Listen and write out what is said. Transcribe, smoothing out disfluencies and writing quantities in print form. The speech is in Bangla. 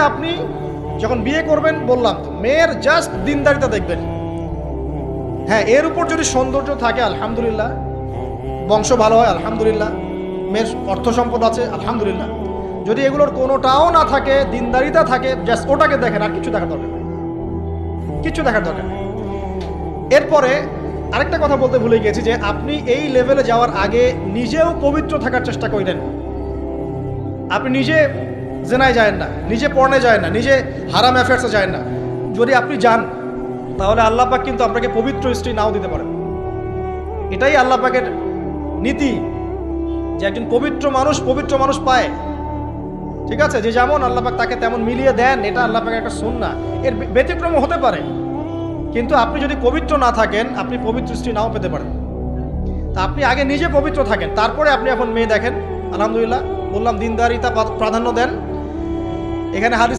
আপনি যখন বিয়ে করবেন, বললাম তো, মেয়ের জাস্ট দিনদারিতা দেখবেন। হ্যাঁ, এর উপর যদি সৌন্দর্য থাকে আলহামদুলিল্লাহ, বংশ ভালো হয় আলহামদুলিল্লাহ, মেয়ের অর্থ সম্পদ আছে আলহামদুলিল্লাহ। যদি এগুলোর কোনোটাও না থাকে, দিনদারিতা থাকে, জাস্ট ওটাকে দেখেন, আর কিছু দেখার দরকার নেই, কিছু দেখার দরকার নেই। এরপরে আরেকটা কথা বলতে ভুলে গেছি যে আপনি এই লেভেলে যাওয়ার আগে নিজেও পবিত্র থাকার চেষ্টা করেন। আপনি নিজে জেনায় যায় না, নিজে পর্নে যায় না, নিজে হারাম অ্যাফেয়ার্সে যায় না। যদি আপনি যান, তাহলে আল্লাহ পাক কিন্তু আপনাকে পবিত্র স্ত্রী নাও দিতে পারেন। এটাই আল্লাহ পাকের নীতি, যে একজন পবিত্র মানুষ পায়। ঠিক আছে, যে যেমন আল্লাহ পাক তাকে তেমন মিলিয়ে দেন, এটা আল্লাহ পাকের একটা সুন্নাহ। এর ব্যতিক্রম হতে পারে, কিন্তু আপনি যদি পবিত্র না থাকেন, আপনি পবিত্র স্ত্রী নাও পেতে পারেন। তা আপনি আগে নিজে পবিত্র থাকেন, তারপরে আপনি এখন মেয়ে দেখেন। আলহামদুলিল্লাহ, বললাম দিনদারিতা প্রাধান্য দেন। এখানে হাদিস